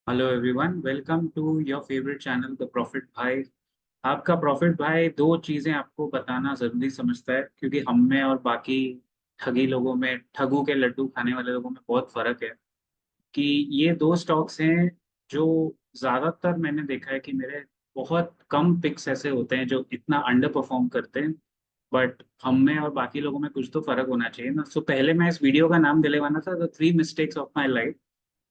Hello everyone, welcome to your favourite channel the profit भाई। आपका profit भाई दो चीजें आपको बताना जरूरी समझता है, क्योंकि हम में और बाकी ठगी लोगों में, ठगू के लड्डू खाने वाले लोगों में बहुत फर्क है। कि ये दो स्टॉक्स हैं जो ज्यादातर मैंने देखा है कि मेरे बहुत कम पिक्स ऐसे होते हैं जो इतना अंडर परफॉर्म करते हैं। बट हम में और बाकी लोगों में कुछ तो फर्क होना चाहिए ना। सो पहले मैं इस वीडियो का नाम दिलवाना था the three mistakes of my life,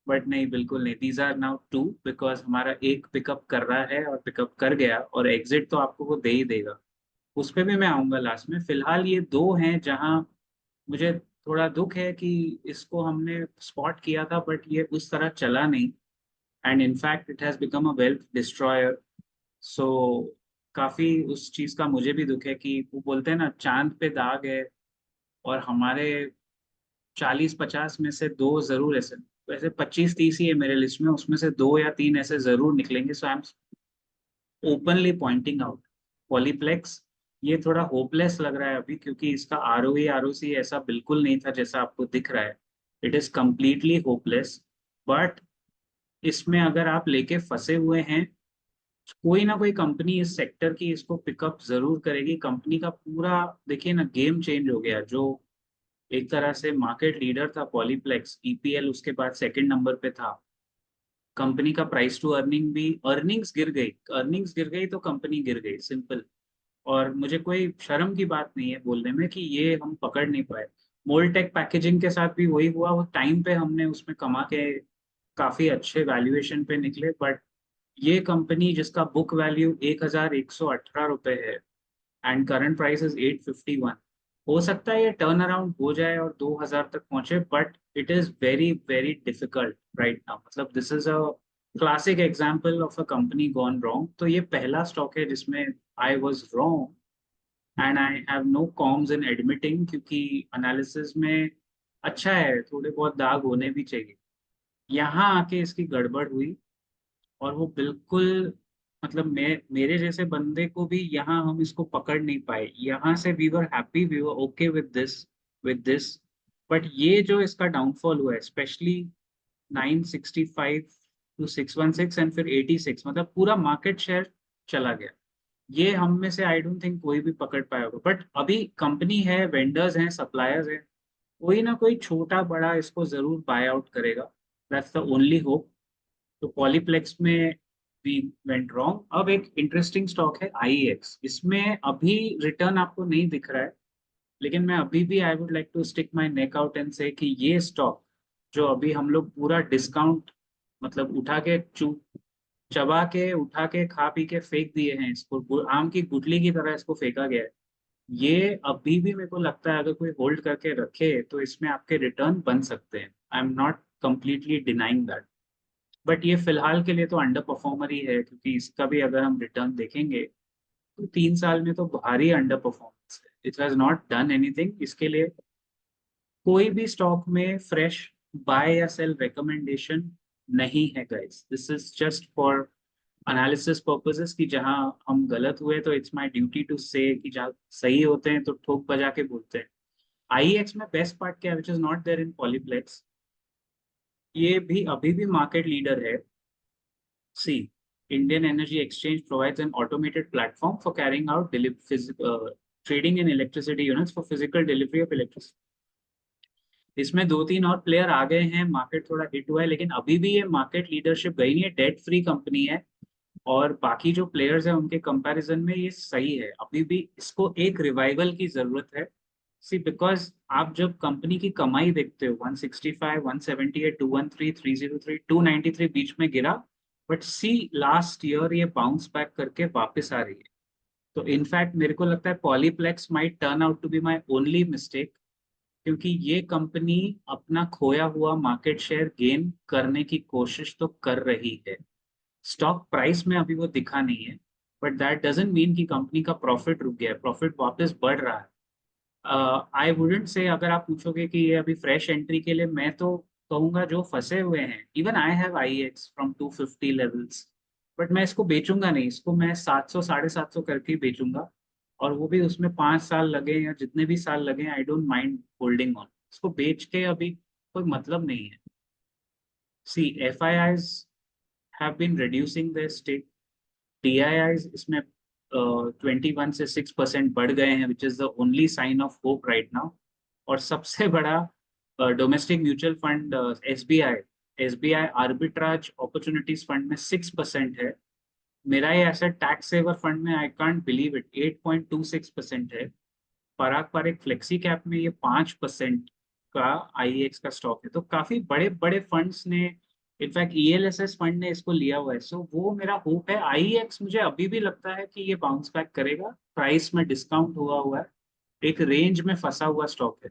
but नहीं, बिल्कुल नहीं। These are now two, because हमारा एक पिकअप कर रहा है और पिकअप कर गया, और एग्जिट तो आपको वो दे ही देगा। उस पे भी मैं आऊंगा लास्ट में। फिलहाल ये दो हैं जहां मुझे थोड़ा दुख है कि इसको हमने स्पॉट किया था बट ये उस तरह चला नहीं, and in fact it has become a wealth destroyer. So काफी उस चीज का मुझे भी दुख है कि वो बोलते हैं ना, चांद पे दाग है। और हमारे 40-50 में से दो जरूर ऐसे, वैसे 25-30 ही है मेरे लिस्ट में, उसमें से दो या तीन ऐसे जरूर निकलेंगे। So I am openly pointing out Polyplex. ये थोड़ा होपलेस लग रहा है अभी, क्योंकि इसका आरओई आरओसी ऐसा बिल्कुल नहीं था जैसा आपको दिख रहा है। It is completely hopeless. But इसमें अगर आप लेके फंसे हुए हैं, कोई ना कोई कंपनी इस सेक्टर की इसको पिकअप जरूर करेगी। कंपनी का पूरा देखिए ना, गेम चेंज हो गया। जो एक तरह से मार्केट लीडर था पॉलीप्लेक्स, ईपीएल उसके बाद सेकंड नंबर पे था। कंपनी का प्राइस टू अर्निंग भी, अर्निंग्स गिर गई तो कंपनी गिर गई, सिंपल। और मुझे कोई शर्म की बात नहीं है बोलने में कि ये हम पकड़ नहीं पाए। मोलटेक पैकेजिंग के साथ भी वही हुआ, वो टाइम पे हमने उसमें कमा के काफी अच्छे वैल्यूएशन पे निकले। बट ये कंपनी जिसका बुक वैल्यू 1118 रुपए है एंड करंट प्राइस इज 851, हो सकता है ये टर्न अराउंड हो जाए और 2000 तक पहुंचे, but it is very very difficult right now. मतलब this is a classic example of a company gone wrong. तो ये पहला स्टॉक है जिसमें I was wrong, and I have no qualms in admitting, क्योंकि एनालिसिस में अच्छा है, थोड़े बहुत दाग होने भी चाहिए। यहाँ आके इसकी गड़बड़ हुई, और वो बिल्कुल, मतलब मेरे जैसे बंदे को भी यहाँ हम इसको पकड़ नहीं पाए। यहाँ से we were happy, we were okay with this. But ये जो इसका डाउनफॉल हुआ है, स्पेशली 965 टू 616 एंड फिर 86, मतलब पूरा मार्केट शेयर चला गया। ये हम में से आई डोंट थिंक कोई भी पकड़ पाया होगा। बट अभी कंपनी है, वेंडर्स हैं, सप्लायर्स हैं, कोई ना कोई छोटा बड़ा इसको जरूर बाय आउट करेगा। That's the only hope. तो पॉलीप्लेक्स में वी वेंट रॉन्ग। अब एक इंटरेस्टिंग स्टॉक है आईएक्स। इसमें अभी रिटर्न आपको नहीं दिख रहा है, लेकिन मैं अभी भी I would like to stick my neck out and say कि ये स्टॉक जो अभी हम लोग पूरा डिस्काउंट, मतलब उठा के चबा के उठा के खा पी के फेंक दिए हैं, इसको आम की गुठली की तरह इसको फेंका गया है। ये अभी भी मेरे को लगता है अगर कोई होल्ड करके रखे तो इसमें आपके रिटर्न बन सकते हैं। I am not completely denying that. But ये फिलहाल के लिए तो अंडर परफॉर्मर ही है, क्योंकि इसका भी अगर हम रिटर्न देखेंगे तो 3 साल में तो भारी अंडर परफॉर्मेंस है। It has not done anything. इसके लिए कोई भी स्टॉक में फ्रेश बाय या सेल रिकमेंडेशन नहीं है guys. This is just for analysis purposes, कि जहां हम गलत हुए तो इट्स माय ड्यूटी टू से, कि जहाँ सही होते हैं तो ठोक बजा के बोलते हैं। आईएक्स में बेस्ट पार्ट क्या है, which is not there in Polyplex, ये भी अभी भी मार्केट लीडर है। C. Indian Energy Exchange provides an automated platform for carrying out trading in electricity units for physical delivery of electricity. इसमें दो तीन और प्लेयर आ गए हैं, मार्केट थोड़ा हिट हुआ है, लेकिन अभी भी ये मार्केट लीडरशिप गई नहीं है। डेट फ्री कंपनी है, और बाकी जो प्लेयर्स हैं उनके कंपैरिजन में ये सही है। अभी भी इसको एक रिवाइवल की जरूरत है। सी, बिकॉज आप जब कंपनी की कमाई देखते हो, 165, 178, 213, 303, 293 बीच में गिरा, बट सी लास्ट ईयर ये बाउंस बैक करके वापस आ रही है। तो इनफैक्ट मेरे को लगता है Polyplex might turn out to be my only mistake, क्योंकि ये कंपनी अपना खोया हुआ मार्केट शेयर गेन करने की कोशिश तो कर रही है। स्टॉक प्राइस में अभी वो दिखा नहीं है, बट दैट डजंट मीन कि कंपनी का प्रॉफिट रुक गया है। प्रॉफिट वापस बढ़ रहा है। आई वुडेंट से, अगर आप पूछोगे कि ये अभी फ्रेश एंट्री के लिए, मैं तो कहूंगा जो फंसे हुए हैं, even I have I x from 250 levels, but मैं इसको बेचूंगा नहीं। इसको मैं 700 750 करके ही बेचूंगा। और वो भी उसमें 5 साल लगे या जितने भी साल लगे, I don't mind holding on. इसको बेच के अभी कोई मतलब नहीं है। See, if I have been reducing their stake. DIIs इसमें 21 से 6% बढ़ गए हैं, which is the only sign of hope right now. और सबसे बड़ा domestic mutual fund SBI arbitrage opportunities fund में 6% है। मेरा ये ऐसा टैक्स सेवर फंड में आई कांट बिलीव इट 8.26% है। पराग पारेख फ्लेक्सी कैप में ये 5% का आईएक्स का स्टॉक है। तो काफी बड़े बड़े फंड्स ने, इनफैक्ट ईएलएसएस फंड ने इसको लिया हुआ है। सो वो मेरा होप है। आईएक्स मुझे अभी भी लगता है कि ये बाउंस बैक करेगा। प्राइस में डिस्काउंट हुआ है, एक रेंज में फंसा हुआ स्टॉक है।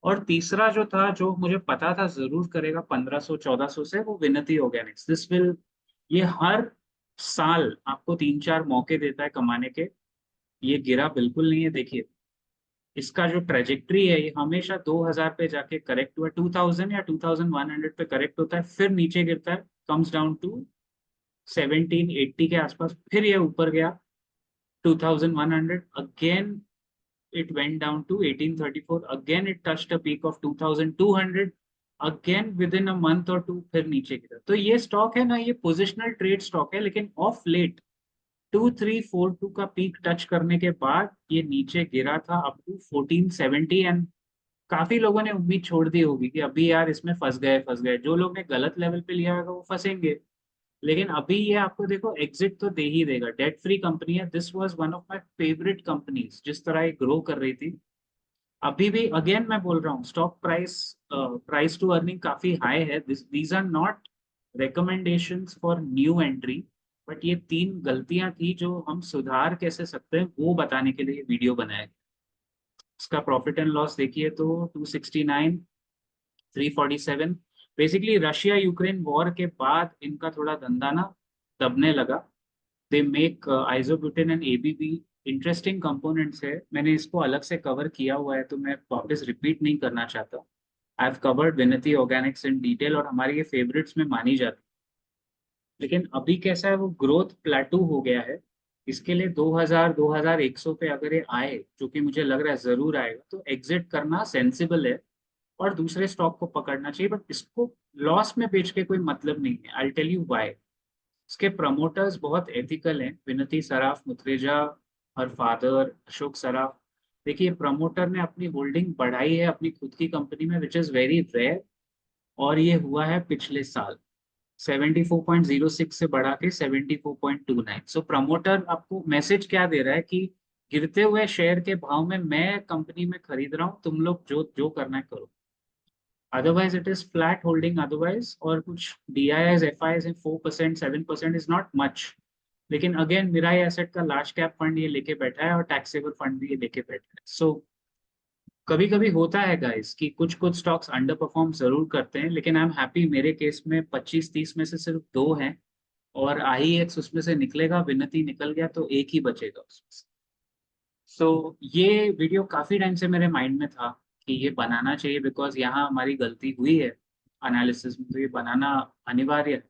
और तीसरा जो था, जो मुझे पता था जरूर करेगा 1500-1400 से, वो विनती ऑर्गेनिक्स। दिस विल, ये हर साल आपको 3-4 मौके देता है कमाने के। ये गिरा बिल्कुल नहीं है। देखिए इसका जो ट्रेजेक्ट्री है, ये हमेशा 2000 पे जाके करेक्ट हुआ, 2000 या 2100 पे करेक्ट होता है, फिर नीचे गिरता है, कम्स डाउन टू 1780 के आसपास, फिर ये ऊपर गया 2100, again it went down to 1834, again it touched a peak of 2200, again within a month or two फिर नीचे गिरा। तो ये स्टॉक है ना, ये पोजिशनल ट्रेड स्टॉक है, लेकिन ऑफ लेट 2342 का पीक टच करने के बाद ये नीचे गिरा था अप टू 1470। एंड काफी लोगों ने उम्मीद छोड़ दी होगी कि अभी यार इसमें फंस गए। जो लोग ने गलत लेवल पे लिया होगा वो फंसेंगे। लेकिन अभी ये आपको देखो एग्जिट तो दे ही देगा। डेट फ्री कंपनी है। This was one of my favourite companies, जिस तरह ये ग्रो कर रही थी। अभी भी अगेन मैं बोल रहा हूँ, स्टॉक प्राइस टू अर्निंग काफी हाई है। These are not recommendations for new entry, but ये 3 गलतियां थी जो हम सुधार कैसे सकते हैं वो बताने के लिए वीडियो बनाया गया। इसका प्रॉफिट एंड लॉस देखिए तो 269, 347। बेसिकली रशिया यूक्रेन वॉर के बाद इनका थोड़ा धंधा ना दबने लगा। They make isobutane and ABB, interesting components है। मैंने इसको अलग से कवर किया हुआ है तो मैं वापस रिपीट नहीं करना चाहता। आई हैव कवर्ड विनती ऑर्गेनिक्स इन डिटेल, और हमारी ये फेवरेट्स में मानी जाती है। लेकिन अभी कैसा है, वो ग्रोथ प्लेटू हो गया है। इसके लिए 2000 2100 पे अगर ये आए, जो कि मुझे लग रहा है जरूर आएगा, तो एग्जिट करना सेंसिबल है और दूसरे स्टॉक को पकड़ना चाहिए। बट इसको लॉस में बेच के कोई मतलब नहीं है। I tell you why. इसके प्रमोटर्स बहुत एथिकल हैं, विनती सराफ मुथरेजा, हर फादर अशोक सराफ। देखिए प्रमोटर ने अपनी होल्डिंग बढ़ाई है अपनी खुद की कंपनी में, विच इज वेरी रेयर। और ये हुआ है पिछले साल 74.06 से बढ़ा के 74.29। सो प्रमोटर आपको मैसेज क्या दे रहा है कि गिरते हुए शेयर के भाव में मैं कंपनी में खरीद रहा हूँ, तुम लोग जो जो करना है करो। Otherwise, it is flat holding otherwise, और कुछ DIIs, FIs हैं 4%, 7% is not much। लेकिन अगेन मिराई एसेट का लार्ज कैप फंड ये लेके बैठा है और टैक्स सेवर फंड भी ये लेके बैठा है। सो कभी कभी होता है गाइस कि कुछ कुछ स्टॉक्स अंडर परफॉर्म जरूर करते हैं, लेकिन आई एम हैप्पी मेरे केस में 25-30 में से सिर्फ 2 हैं। और IEX उसमें से निकलेगा, विनती निकल गया तो एक ही बचेगा उसमें से। सो ये वीडियो काफी टाइम से मेरे माइंड में था कि ये बनाना चाहिए, बिकॉज यहाँ हमारी गलती हुई है एनालिसिस में, तो ये बनाना अनिवार्य है।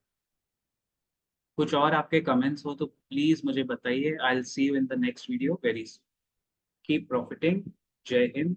कुछ और आपके कमेंट्स हो तो प्लीज मुझे बताइए। I will see you in the next video very soon. Keep profiting. जय हिंद।